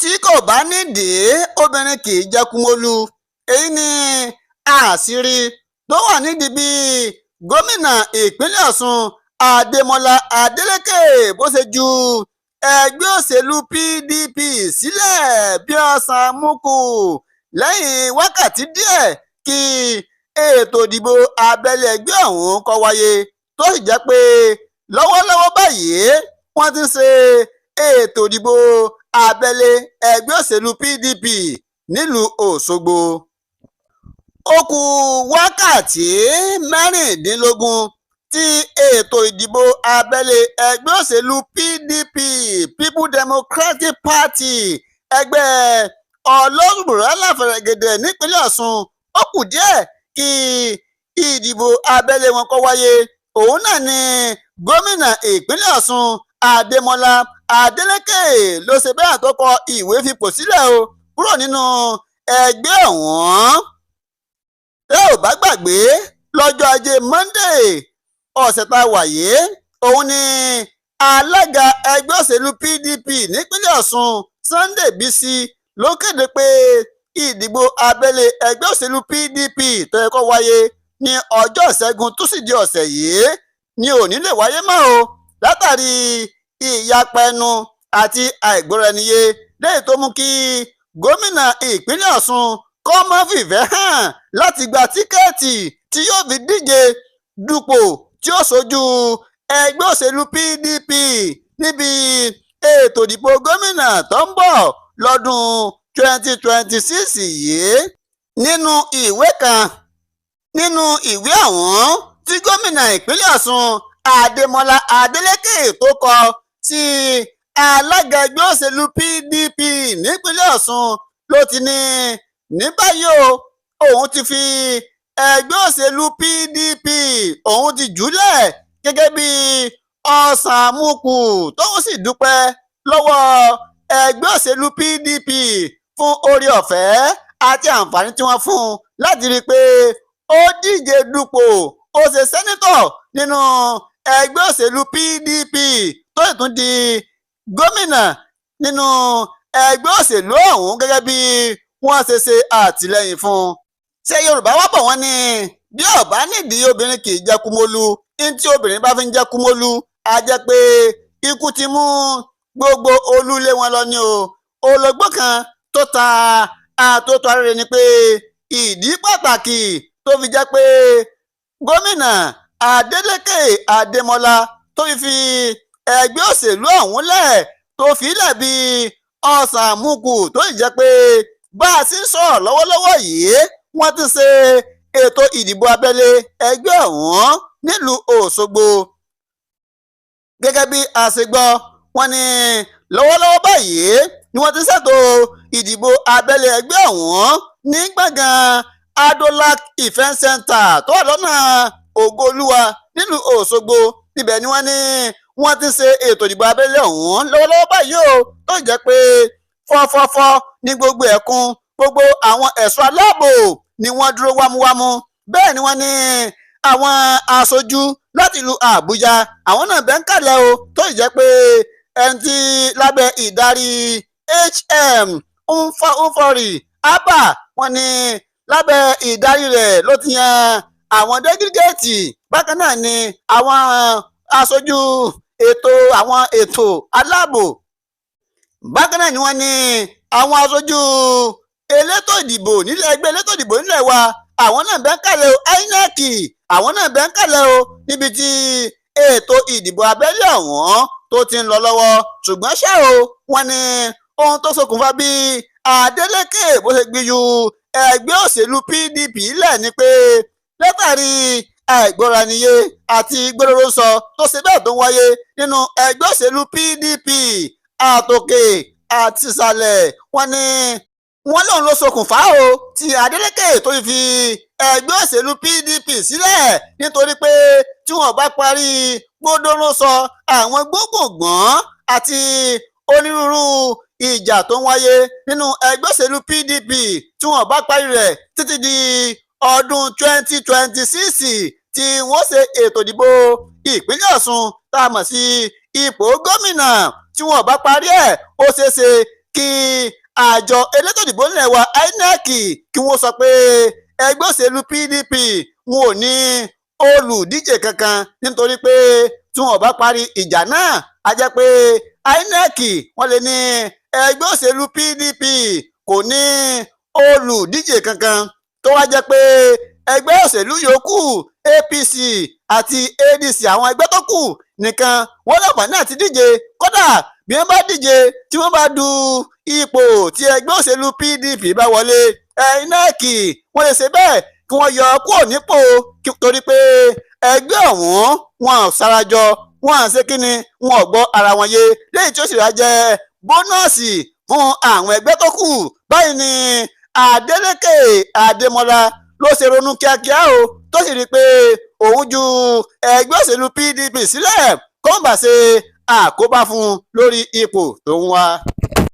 tí kò bá nídìí obìnrin kì í jẹ́ kúmólú. èyí ni àṣírí tó wà nídìí bí gómìnà ìpínlẹ̀ Ọ̀ṣun Adémọ́lá Adélékè bó ṣe ju ẹgbẹ́ òṣèlú PDP sílẹ̀ bí ọ̀sán múkù lẹ́yìn wákàtí díẹ̀ kí ètò ìdìbò abẹ́lé ẹgbẹ́ ọ̀hún kó wáyé, tó sì jẹ́ pé lọ́wọ́lọ́wọ́ báyìí wọ́n ti ń ṣe ètò ìdìbò abẹ́lé ẹgbẹ́ òṣèlú PDP nílùú Òṣogbo. ó kù wákàtí mẹ́rìndínlógún tí ètò ìdìbò abẹ́lé ẹgbẹ́ òṣèlú PDP People Democratic Party ẹgbẹ́ ọlọ́rùbùrọ̀ láfẹ̀rẹ̀gẹ̀dẹ̀ nípínlẹ̀ Ọ̀ṣun ó kù díẹ̀ kí ìdìbò abẹ́lé wọn kó wáyé. òun náà ni gómìnà ìpínlẹ̀ Ọ̀ṣun Adémọ́lá Adélékè ló ṣe bẹ́ẹ̀ tó kọ ìwé fipò sílẹ̀ o kúrò nínú ẹgbẹ́ ọ̀hún. tẹ́ ò bá gbàgbé lọ́jọ́ ajé Monday ọ̀sẹ̀ tá a wà yìí òun ni alága ẹgbẹ́ òṣèlú PDP nípínlẹ̀ Ọ̀ṣun Sunday Bisi ló kéde pé ìdìbò abẹ́lé ẹgbẹ́ òṣèlú PDP tó yẹ kó wáyé ní ọjọ́ ìṣẹ́gun túsídẹ̀ẹ́ ọ̀sẹ̀ yìí ni ò ní lè wáyé mọ́ o látàrí ìyapa ẹnu àti àìgbọ́ra-ẹniyé lẹ́yìn tó mú kí gómìnà ìpínlẹ̀ Ọ̀ṣun kó má fìfẹ́ hàn láti gba tíkẹ́ẹ̀tì tí yóò fi díje dupò tí ó ṣojú ẹgbẹ́ òṣèlú PDP níbi ètò ìdìbò gómìnà tó ń bọ̀ lọ́dún 2026 yìí. nínú ìwé kan nínú ìwé ọ̀hún tí gómìnà ìpínlẹ̀ Ọ̀ṣun Adémọ́lá Adélékè tó kọ sí alága ẹgbẹ́ òṣèlú PDP nípínlẹ̀ Ọ̀ṣun ló ti ní báyìí òun ti fi ẹgbẹ́ òṣèlú PDP òun ti jùlẹ̀ gẹ́gẹ́ bí ọ̀sán àmúkù tóun sì dúpẹ́ lọ́wọ́ ẹgbẹ́ òṣèlú PDP fún oore ọ̀fẹ́ àti àǹfààní tí wọ́n fún un láti rí i pé ó díje dupò ó ṣe sẹ́nítọ̀ nínú ẹgbẹ́ òṣèlú PDP tó sì tún di gómìnà nínú ẹgbẹ́ òṣèlú ọ̀hún gẹ́gẹ́ bí wọ́n ṣe àtìlẹ́yìn fún un. ṣé Yorùbá wá bọ̀ wọ́n ní bí ọ̀bá nídìí obìnrin kì í jẹ́ kúmólú ní tí obìnrin bá fi ń jẹ́ kúmólú á jẹ́ pé ikú ti mú gbogbo olúlé wọn lọ ní o. ológbò kan tó ta àtótó arére ni pé ìdí pàtàkì tó fi jẹ́ pé gómìnà Adélékè Adémọ́lá tó fi ẹgbẹ́ òṣèlú ọ̀hún lẹ̀ tó fi lẹ̀ bí ọ̀sán àmúkù tó sì jẹ́ pé bá a sì ń sọ̀rọ̀ lọ́wọ́lọ́wọ́ yìí wọ́n ti ṣe ètò ìdìbò abẹ́lé ẹgbẹ́ ọ̀hún nílùú Òṣogbo. gẹ́gẹ́ bí a ṣe gbọ́ wọ́n ní lọ́wọ́lọ́wọ́ báyìí ni wọ́n ti ṣètò ìdìbò abẹ́lé ẹgbẹ́ ọ̀hún ní gbọ̀ngàn Adolac Event Center tó wà lọ́nà Ògoolúwa nílùú Òṣogbo. níbẹ̀ ni wọ́n ti ṣe ètò ìdìbò abẹ́lé ọ̀hún lọ́wọ́lọ́wọ́ báyìí o tó jẹ́ pé fọ́fọ́fọ́ ní gbogbo ẹ̀kún gbogbo àwọn ẹ̀ṣọ́ aláàbò ni wọ́n dúró wámúwámú. bẹ́ẹ̀ ni wọ́n ní àwọn aṣojú láti ìlú Àbújá àwọn náà bẹ́ẹ̀ ń kàlẹ̀ o tó jẹ́ pé ẹni tí lábẹ́ ìdarí HM Nfọ̀rì Abba wọ́n ní lábẹ́ ìdarí rẹ̀ ló ti yan àwọn dẹ́gídẹ́ẹ̀tì. bákan náà ni àwọn aṣojú àwọn ètò aláàbò. bákan náà ni wọ́n ní àwọn aṣojú elétò ìdìbò nílẹ̀ ẹgbẹ́ elétò ìdìbò nílẹ̀ wa àwọn náà bẹ́ẹ̀ ń kàlẹ̀ o. INEC àwọn náà bẹ́ẹ̀ ń kàlẹ̀ o níbi tí ètò ìdìbò abẹ́lé ọ̀hún tó ti ń lọ lọ́wọ́. ṣùgbọ́n ṣá o wọ́n ní ohun tó ṣokùnfà bí Adélékè bó ṣe gbìyù ẹgbẹ́ òṣèlú PDP lẹ̀ ni pé látàrí àìgbọ́ra-ẹniyé àti gbólóró sọ tó ṣe bẹ́ẹ̀ tó ń wáyé nínú ẹgbẹ́ òṣèlú PDP àtòkè àti ìsàlẹ̀. wọ́n lóun ló ṣokùnfà o tí Adélékè tó fi ẹgbẹ́ òṣèlú PDP sílẹ̀ nítorí pé tí wọ́n bá parí gbólóró sọ àwọn gbóngbòngbòn àti onírúurú ìjà tó ń wáyé nínú ẹgbẹ́ òṣèlú PDP tí wọ́n bá parí rẹ̀ títí di ọdún 2026 tí wọ́n ṣe ètò ìdìbò ìpínlẹ̀ Ọ̀ṣun tá a mọ̀ sí ipò gómìnà tí wọ́n bá parí ẹ̀ ó ṣeéṣe kí àjọ elétò ìdìbò nílẹ̀ wa INEC kí wọ́n sọ pé ẹgbẹ́ òṣèlú PDP wọn ò ní olùdíje kankan nítorí pé tí wọn ò bá parí ìjà náà á jẹ́ pé INEC wọ́n lè ní ẹgbẹ́ òṣèlú PDP kò ní olùdíje kankan tó wá jẹ́ pé ẹgbẹ́ òṣèlú yòókù APC àti ADC àwọn ẹgbẹ́ tó kù nìkan wọ́n láǹfààní àti díje kódà bí wọ́n bá díje tí wọ́n bá du ipò tí ẹgbẹ́ òṣèlú PDP bá wọlé INEC wọ́n lè ṣe bẹ́ẹ̀ kí wọ́n yọ kúrò nípò torí pé ẹgbẹ́ ọ̀hún wọn ò sarajọ wọn à ń ṣe kínni wọn ò gbọ́ ara wọn yé léyìí tí ó sì rà jẹ́ bónọ́ọ̀sì fún àwọn ẹgbẹ́ tó kù báyìí ni Adeleke Ademola ló ṣe ronú kíákíá o tó sì rí i pé òun ju ẹgbẹ́ òṣèlú PDP sílẹ̀ kó má bàa ṣe àkóbá fún un lórí ipò tó ń wá.